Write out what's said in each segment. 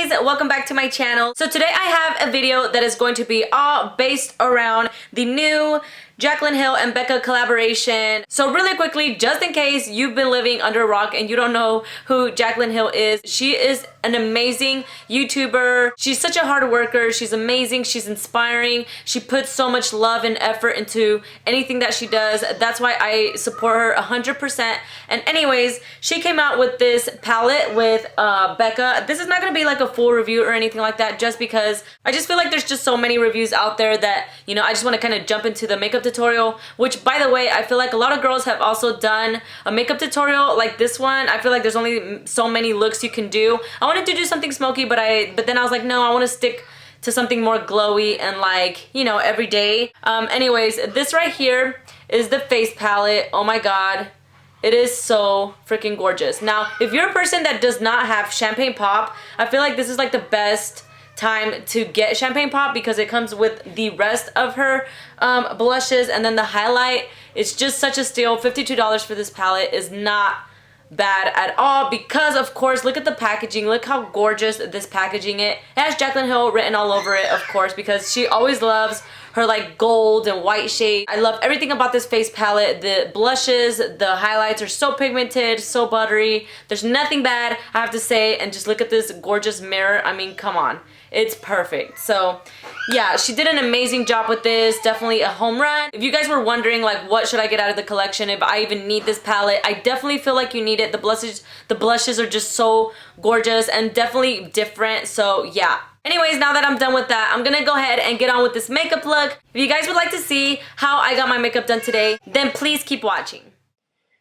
guys, welcome back to my channel. So today I have a video that is going to be all based around the new Jaclyn Hill and Becca collaboration. So really quickly, just in case you've been living under a rock and you don't know who Jaclyn Hill is, she is an amazing YouTuber. She's such a hard worker. She's amazing. She's inspiring. She puts so much love and effort into anything that she does. That's why I support her 100%. And anyways, she came out with this palette with Becca. This is not going to be like a full review or anything like that, just because I just feel like there's just so many reviews out there that, you know, I just want to kind of jump into the makeup tutorial, which by the way, I feel like a lot of girls have also done a makeup tutorial like this one. I feel like there's only so many looks you can do. I wanted to do something smoky, but then I was like, no, I want to stick to something more glowy and like, you know, everyday. Anyways, this right here is the face palette. Oh my god. It is so freaking gorgeous. Now, if you're a person that does not have Champagne Pop, I feel like this is like the best time to get Champagne Pop because it comes with the rest of her blushes, and then the highlight. It's just such a steal. $52 for this palette is not bad at all because, of course, look at the packaging. Look how gorgeous this packaging is. It has Jaclyn Hill written all over it, of course, because she always loves her like gold and white shade. I love everything about this face palette. The blushes, the highlights are so pigmented, so buttery. There's nothing bad, I have to say. And just look at this gorgeous mirror. I mean, come on. It's perfect. So yeah, she did an amazing job with this. Definitely a home run. If you guys were wondering like what should I get out of the collection, if I even need this palette, I definitely feel like you need it. The blushes are just so gorgeous and definitely different. So yeah. Anyways, now that I'm done with that, I'm gonna go ahead and get on with this makeup look. If you guys would like to see how I got my makeup done today, then please keep watching.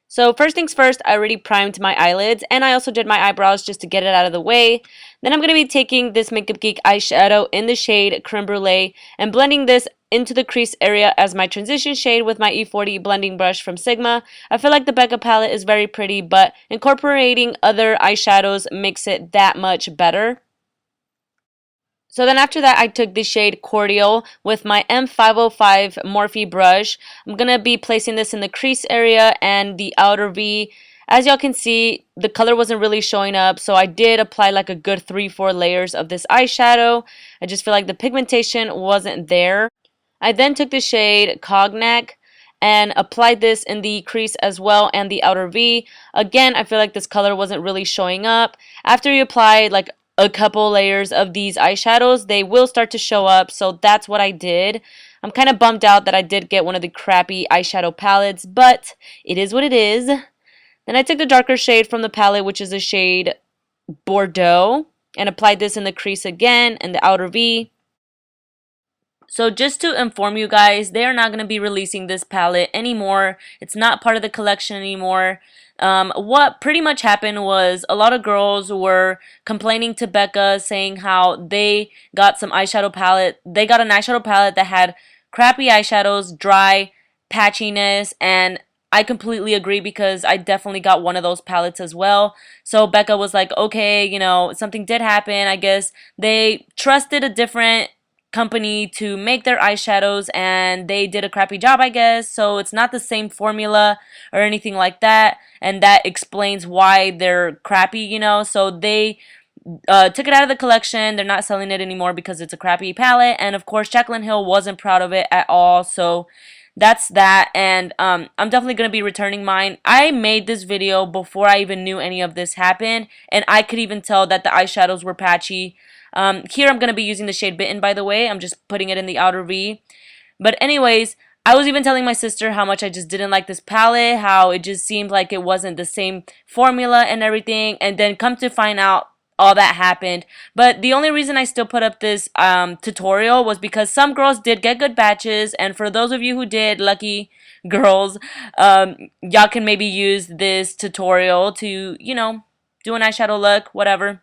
So first things first, I already primed my eyelids and I also did my eyebrows just to get it out of the way. Then I'm going to be taking this Makeup Geek eyeshadow in the shade Creme Brulee and blending this into the crease area as my transition shade with my E40 blending brush from Sigma. I feel like the Becca palette is very pretty, but incorporating other eyeshadows makes it that much better. So then after that, I took the shade Cordial with my M505 Morphe brush. I'm going to be placing this in the crease area and the outer V. As y'all can see, the color wasn't really showing up, so I did apply like a good 3-4 layers of this eyeshadow. I just feel like the pigmentation wasn't there. I then took the shade Cognac and applied this in the crease as well and the outer V. Again, I feel like this color wasn't really showing up. After you apply like a couple layers of these eyeshadows, they will start to show up, so that's what I did. I'm kind of bummed out that I did get one of the crappy eyeshadow palettes, but it is what it is. Then I took the darker shade from the palette, which is the shade Bordeaux, and applied this in the crease again and the outer V. So just to inform you guys, they are not going to be releasing this palette anymore. It's not part of the collection anymore. What pretty much happened was a lot of girls were complaining to Becca saying how they got some eyeshadow palette. They got an eyeshadow palette that had crappy eyeshadows, dry, patchiness, and I completely agree because I definitely got one of those palettes as well. So Becca was like, okay, you know, something did happen. I guess they trusted a different company to make their eyeshadows and they did a crappy job, I guess. So it's not the same formula or anything like that, and that explains why they're crappy, you know. So they took it out of the collection. They're not selling it anymore because it's a crappy palette, and of course Jaclyn Hill wasn't proud of it at all. So that's that, and I'm definitely going to be returning mine. I made this video before I even knew any of this happened, and I could even tell that the eyeshadows were patchy. Here I'm going to be using the shade Bitten, by the way. I'm just putting it in the outer V. But anyways, I was even telling my sister how much I just didn't like this palette, how it just seemed like it wasn't the same formula and everything. And then come to find out, all that happened. But the only reason I still put up this tutorial was because some girls did get good batches. And for those of you who did, lucky girls, y'all can maybe use this tutorial to, you know, do an eyeshadow look, whatever.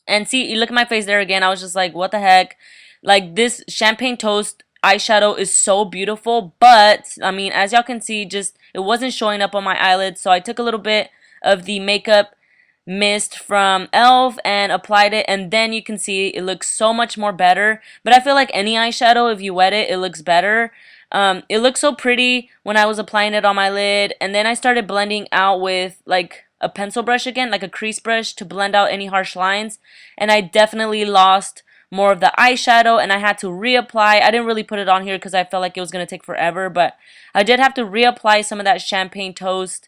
And see, you look at my face there again. I was just like, what the heck? Like, this Champagne Toast eyeshadow is so beautiful. But, I mean, as y'all can see, just it wasn't showing up on my eyelids. So I took a little bit of the makeup mist from Elf and applied it. And then you can see it looks so much more better. But I feel like any eyeshadow, if you wet it, it looks better. It looked so pretty when I was applying it on my lid. And then I started blending out with, like, a pencil brush again, like a crease brush, to blend out any harsh lines. And I definitely lost more of the eyeshadow, and I had to reapply. I didn't really put it on here because I felt like it was going to take forever, but I did have to reapply some of that champagne toast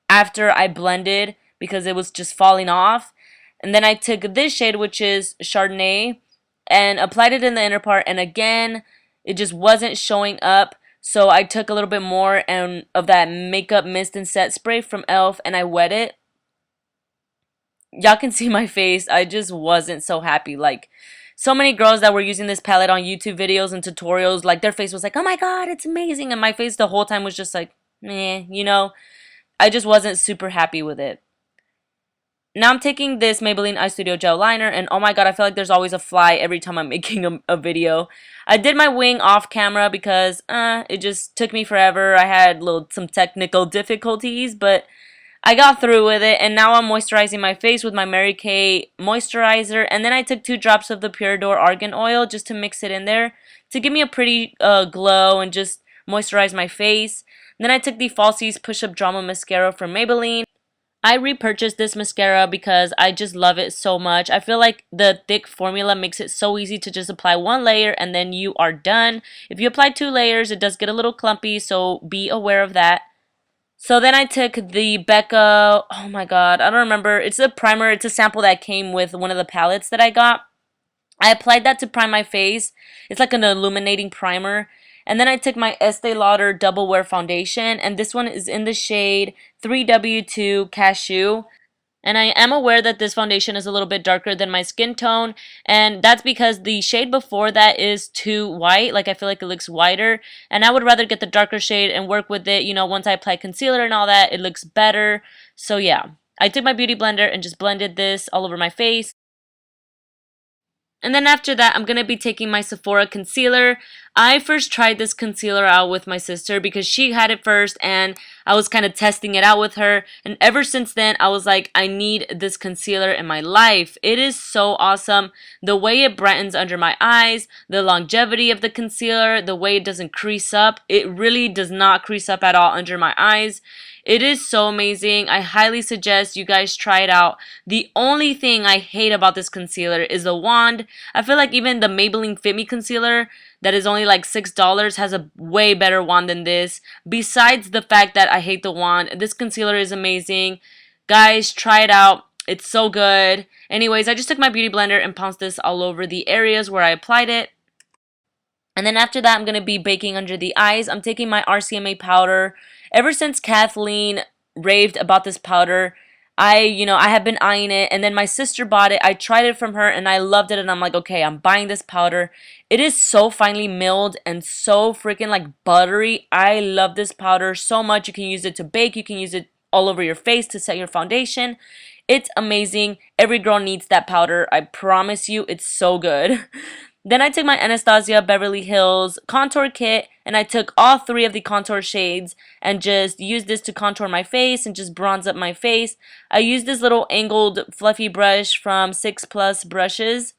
after I blended because it was just falling off. And then I took this shade, which is Chardonnay, and applied it in the inner part, and again, it just wasn't showing up. So I took a little bit more and of that makeup mist and set spray from e.l.f. and I wet it. Y'all can see my face. I just wasn't so happy. Like, so many girls that were using this palette on YouTube videos and tutorials, like, their face was like, oh my god, it's amazing. And my face the whole time was just like, meh, you know. I just wasn't super happy with it. Now I'm taking this Maybelline Eyestudio Gel Liner, and oh my god, I feel like there's always a fly every time I'm making a video. I did my wing off camera because it just took me forever. I had some technical difficulties, but I got through with it, and now I'm moisturizing my face with my Mary Kay moisturizer, and then I took 2 drops of the Pure D'Or Argan Oil just to mix it in there to give me a pretty glow and just moisturize my face. And then I took the Falsies Push-Up Drama Mascara from Maybelline. I repurchased this mascara because I just love it so much. I feel like the thick formula makes it so easy to just apply 1 layer and then you are done. If you apply 2 layers, it does get a little clumpy, so be aware of that. So then I took the Becca, oh my god, I don't remember. It's a primer. It's a sample that came with one of the palettes that I got. I applied that to prime my face. It's like an illuminating primer. And then I took my Estee Lauder Double Wear Foundation, and this one is in the shade 3W2 Cashew. And I am aware that this foundation is a little bit darker than my skin tone, and that's because the shade before that is too white. Like, I feel like it looks whiter, and I would rather get the darker shade and work with it. You know, once I apply concealer and all that, it looks better. So yeah, I took my beauty blender and just blended this all over my face. And then after that, I'm going to be taking my Sephora concealer. I first tried this concealer out with my sister because she had it first and I was kind of testing it out with her. And ever since then, I was like, I need this concealer in my life. It is so awesome. The way it brightens under my eyes, the longevity of the concealer, the way it doesn't crease up. It really does not crease up at all under my eyes. It is so amazing. I highly suggest you guys try it out. The only thing I hate about this concealer is the wand. I feel like even the Maybelline Fit Me concealer that is only like $6 has a way better wand than this. Besides the fact that I hate the wand, this concealer is amazing. Guys, try it out. It's so good. Anyways, I just took my beauty blender and pounced this all over the areas where I applied it. And then after that, I'm going to be baking under the eyes. I'm taking my RCMA powder. Ever since Kathleen raved about this powder, I have been eyeing it, and then my sister bought it. I tried it from her and I loved it, and I'm like, okay, I'm buying this powder. It is so finely milled and so freaking like buttery. I love this powder so much. You can use it to bake. You can use it all over your face to set your foundation. It's amazing. Every girl needs that powder. I promise you, it's so good. Then I took my Anastasia Beverly Hills contour kit, and I took all 3 of the contour shades and just used this to contour my face and just bronze up my face. I used this little angled fluffy brush from 6 Plus Brushes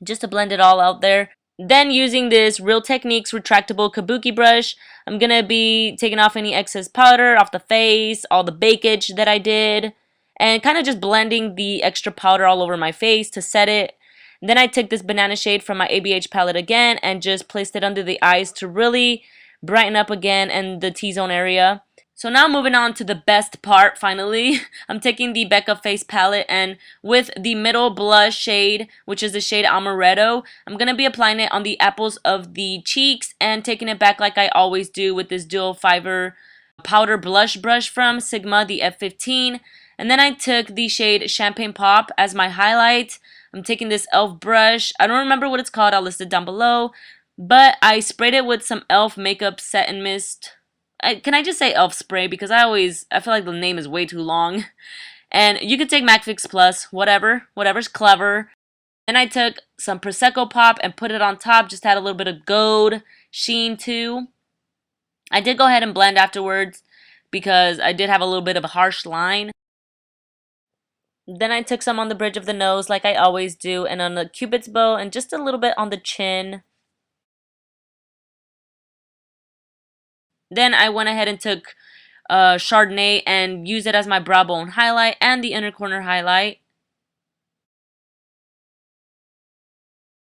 just to blend it all out there. Then using this Real Techniques retractable kabuki brush, I'm going to be taking off any excess powder off the face, all the bakage that I did, and kind of just blending the extra powder all over my face to set it. Then I took this banana shade from my ABH palette again and just placed it under the eyes to really brighten up again in the T-zone area. So now moving on to the best part, finally. I'm taking the Becca Face palette, and with the middle blush shade, which is the shade Amaretto, I'm going to be applying it on the apples of the cheeks and taking it back like I always do with this dual fiber powder blush brush from Sigma, the F15. And then I took the shade Champagne Pop as my highlight. I'm taking this e.l.f. brush. I don't remember what it's called. I'll list it down below. But I sprayed it with some e.l.f. makeup set and mist. Can I just say e.l.f. spray? Because I feel like the name is way too long. And you could take MAC Fix Plus, whatever's clever. Then I took some Prosecco Pop and put it on top. Just had a little bit of gold sheen too. I did go ahead and blend afterwards because I did have a little bit of a harsh line. Then I took some on the bridge of the nose like I always do, and on the cupid's bow, and just a little bit on the chin. Then I went ahead and took Chardonnay and use it as my brow bone highlight and the inner corner highlight.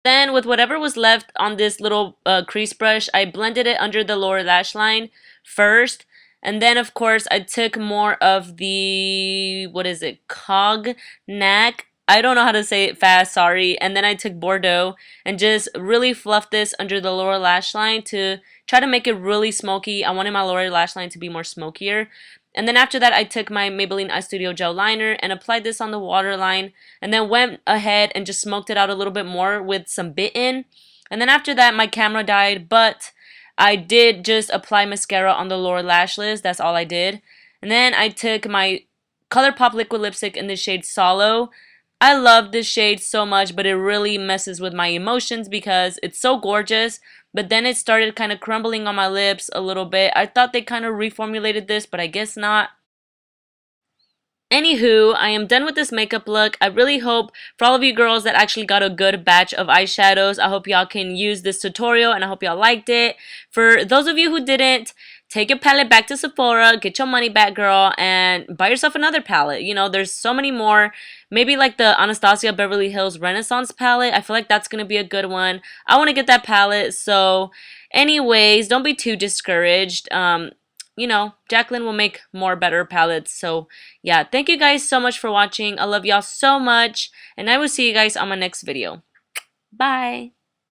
Then with whatever was left on this little crease brush, I blended it under the lower lash line first. And then, of course, I took more of the, what is it, Cognac. I don't know how to say it fast, sorry. And then I took Bordeaux and just really fluffed this under the lower lash line to try to make it really smoky. I wanted my lower lash line to be more smokier. And then after that, I took my Maybelline Eyestudio Gel Liner and applied this on the waterline. And then went ahead and just smoked it out a little bit more with some Bitten. And then after that, my camera died, but I did just apply mascara on the lower lashes. That's all I did. And then I took my Colourpop liquid lipstick in the shade Solow. I love this shade so much, but it really messes with my emotions because it's so gorgeous. But then it started kind of crumbling on my lips a little bit. I thought they kind of reformulated this, but I guess not. Anywho, I am done with this makeup look. I really hope for all of you girls that actually got a good batch of eyeshadows, I hope y'all can use this tutorial and I hope y'all liked it. For those of you who didn't, take your palette back to Sephora, get your money back, girl, and buy yourself another palette. You know, there's so many more. Maybe like the Anastasia Beverly Hills Renaissance palette. I feel like that's going to be a good one. I want to get that palette. So anyways, don't be too discouraged. You know, Jaclyn will make more better palettes. So yeah, thank you guys so much for watching. I love y'all so much. And I will see you guys on my next video. Bye.